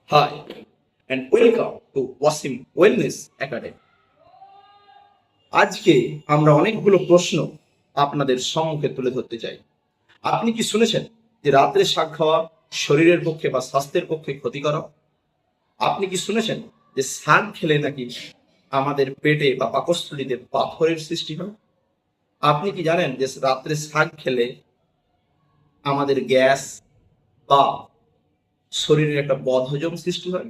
Hi, and welcome to Wasim Wellness Academy. আজকে আমরা অনেকগুলো প্রশ্ন আপনাদের সম্মুখে তুলে ধরতে চাই। আপনি কি শুনেছেন যে রাত্রে শাক খাওয়া শরীরের পক্ষে বা স্বাস্থ্যের পক্ষে ক্ষতিকারক? আপনি কি শুনেছেন যে শাক খেলে নাকি আমাদের পেটে বা পাকস্থলীতে পাথরের সৃষ্টি হয়? আপনি কি জানেন যে রাত্রে শাক খেলে আমাদের গ্যাস বা শরীরের একটা বদহজম সৃষ্টি হয়?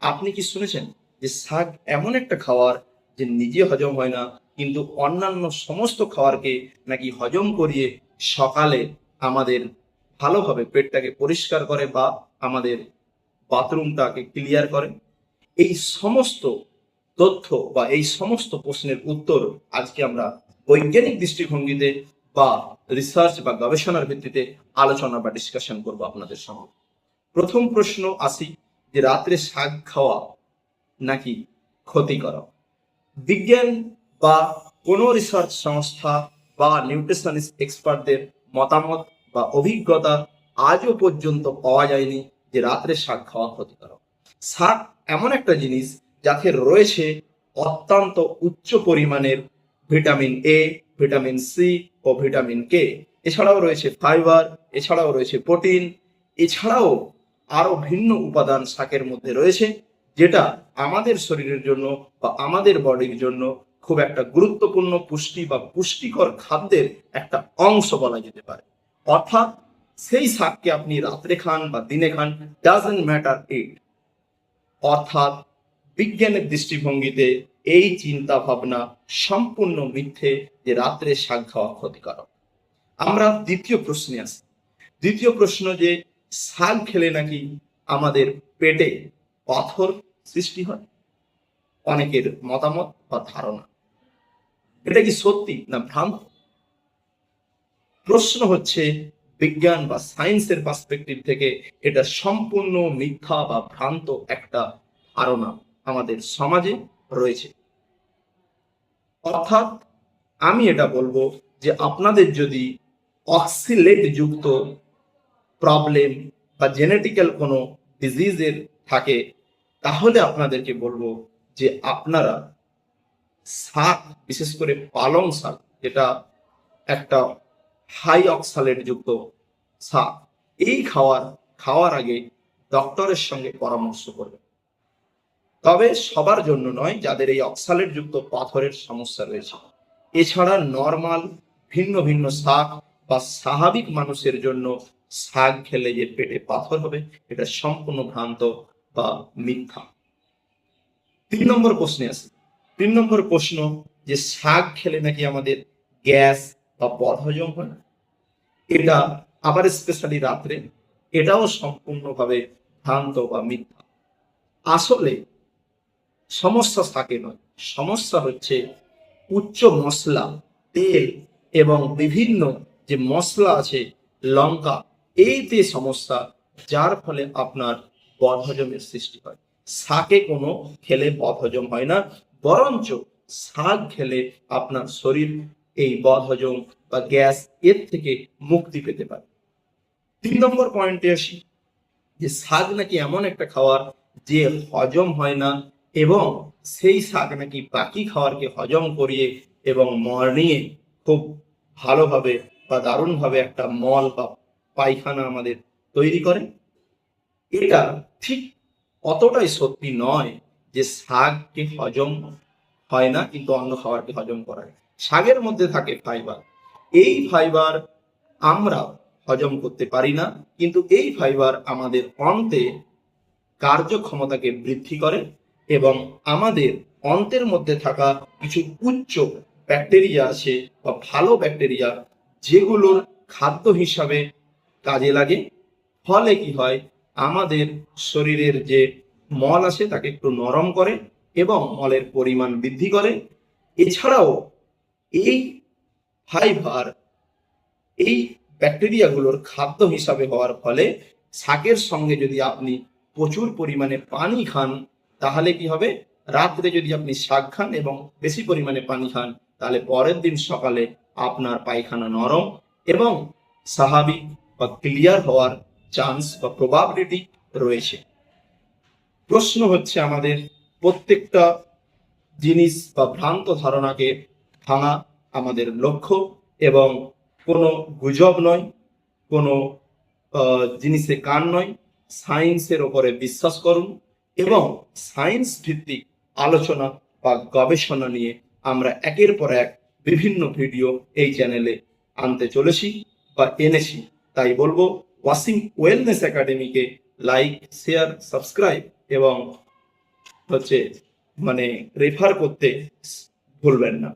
আপনি কি শুনেছেন যে শাক এমন একটা খাবার যে নিজে হজম হয় না, কিন্তু অন্যান্য সমস্ত খাবারকে নাকি হজম করিয়ে সকালে আমাদের ভালোভাবে পেটটাকে পরিষ্কার করে বা আমাদের বাথরুমটাকে ক্লিয়ার করে? এই সমস্ত তথ্য বা এই সমস্ত প্রশ্নের উত্তর আজকে আমরা বৈজ্ঞানিক দৃষ্টিভঙ্গিতে বা রিসার্চ বা গবেষণার ভিত্তিতে আলোচনা বা ডিসকাশন করব আপনাদের সঙ্গে। প্রথম প্রশ্ন আসি, যে রাত্রে শাক খাওয়া নাকি ক্ষতিকারক? বিজ্ঞান বা কোনো রিসার্চ সংস্থা বা নিউট্রিশনিস্ট এক্সপার্টদের মতামত বা অভিজ্ঞতা আজও পর্যন্ত পাওয়া যায়নি যে রাত্রে শাক খাওয়া ক্ষতিকারক। শাক এমন একটা জিনিস যাতে রয়েছে অত্যন্ত উচ্চ পরিমাণের ভিটামিন এ, ভিটামিন সি ও ভিটামিন কে। এছাড়াও রয়েছে ফাইবার, এছাড়াও রয়েছে প্রোটিন, এছাড়াও আরো ভিন্ন উপাদান শাকের মধ্যে রয়েছে, যেটা আমাদের শরীরের জন্য বা আমাদের বডির জন্য খুব একটা গুরুত্বপূর্ণ পুষ্টি বা পুষ্টিকর খাদ্যের একটা অংশ বলা যেতে পারে। অর্থাৎ সেই শাককে আপনি রাত্রে খান বা দিনে খান, ডাজন্ট ম্যাটার ইট। অর্থাৎ বিজ্ঞানের দৃষ্টিভঙ্গিতে এই চিন্তা ভাবনা সম্পূর্ণ মিথ্যে যে রাত্রে শাক খাওয়া ক্ষতিকারক। আমরা দ্বিতীয় প্রশ্নে আসি। দ্বিতীয় প্রশ্ন, যে শাক খেলে নাকি আমাদের পেটে পাথর সৃষ্টি হয়। অনেকের মতামত বা ধারণা, এটা কি সত্যি না ভ্রান্ত? প্রশ্ন হচ্ছে, বিজ্ঞান বা সায়েন্সের পার্সপেক্টিভ থেকে এটা সম্পূর্ণ মিথ্যা বা ভ্রান্ত একটা ধারণা আমাদের সমাজে রয়েছে। অর্থাৎ আমি এটা বলবো যে আপনাদের যদি অক্সিলেট যুক্ত প্রবলেম বা জেনেটিক্যাল কোনো ডিজিজের থাকে, তাহলে আপনাদেরকে বলবো যে আপনারা শাক, বিশেষ করে পালং শাক, যেটা একটা হাই অক্সালেট যুক্ত শাক, এই খাওয়ার আগে ডক্টরের সঙ্গে পরামর্শ করবেন। তবে সবার জন্য নয়, যাদের এই অক্সালেট যুক্ত পাথরের সমস্যা রয়েছে। এছাড়া নর্মাল ভিন্ন ভিন্ন শাক বা স্বাভাবিক মানুষের জন্য শাক খেলে যে পেটে পাথর হবে, এটা সম্পূর্ণ ভ্রান্ত বা মিথ্যা। 3 নম্বর প্রশ্নে আসি। 3 নম্বর প্রশ্ন, যে শাক খেলে নাকি আমাদের গ্যাস বা বদহজম হয়। এটা আবার স্পেশালি রাত্রে, এটাও সম্পূর্ণভাবে ভ্রান্ত বা মিথ্যা। আসলে সমস্যা শাকে নয়, সমস্যা হচ্ছে উচ্চ মশলা, তেল এবং বিভিন্ন যে মশলা আছে, লঙ্কা, এইতে সমস্যা, যার ফলে আপনার বদহজমের সৃষ্টি হয়। শাকে কোনো খেলে বদহজম হয় না, বরঞ্চ শাক খেলে আপনার শরীর এই বদহজম বা গ্যাস এর থেকে মুক্তি পেতে পারে। 3 নম্বর পয়েন্টে আসি, যে শাক নাকি এমন একটা খাবার যে হজম হয় না, এবং সেই শাক নাকি বাকি খাবারকে হজম করিয়ে এবং মর্নিংয়ে খুব ভালোভাবে বা দারুণভাবে একটা মল বা পায়খানা আমাদের তৈরি করে। এটা ঠিক অতটাই সত্যি নয় যে শাককে হজম হয় না কিন্তু অন্য খাবারকে হজম করায়। শাকের মধ্যে থাকে ফাইবার। এই ফাইবার আমরা হজম করতে পারি না, কিন্তু এই ফাইবার আমাদের অন্তে কার্যক্ষমতাকে বৃদ্ধি করে এবং আমাদের অন্ত্রের মধ্যে থাকা কিছু উচ্চ ব্যাকটেরিয়া আছে বা ভালো ব্যাকটেরিয়া, যেগুলোর খাদ্য হিসাবে কাজে লাগে। ফলে কি হয়, আমাদের শরীরের যে মল আছে তাকে একটু নরম করে এবং মলের পরিমাণ বৃদ্ধি করে। এছাড়াও এই ফাইবার, এই ব্যাকটেরিয়াগুলোর খাদ্য হিসাবে হওয়ার ফলে শাকের সঙ্গে যদি আপনি প্রচুর পরিমাণে পানি খান, তাহলে কি হবে, রাত্রে যদি আপনি শাক খান এবং বেশি পরিমাণে পানি খান, তাহলে পরের দিন সকালে আপনার পায়খানা নরম এবং স্বাভাবিক বা ক্লিয়ার হওয়ার চান্স বা প্রবাবিলিটি রয়েছে। প্রশ্ন হচ্ছে আমাদের প্রত্যেকটা জিনিস বা ভ্রান্ত ধারণাকে ভাঙা আমাদের লক্ষ্য, এবং কোনো গুজব নয়, কোনো জিনিসে কান নয়, সায়েন্সের ওপরে বিশ্বাস করুন এবং সায়েন্স ভিত্তিক আলোচনা বা গবেষণা নিয়ে আমরা একের পর এক বিভিন্ন ভিডিও এই চ্যানেলে আনতে চলেছি বা এনেছি। তাই বলবো ওয়াসিম ওয়েলনেস একাডেমিকে লাইক, শেয়ার, সাবস্ক্রাইব এবং হচ্ছে রেফার করতে ভুলবেন না।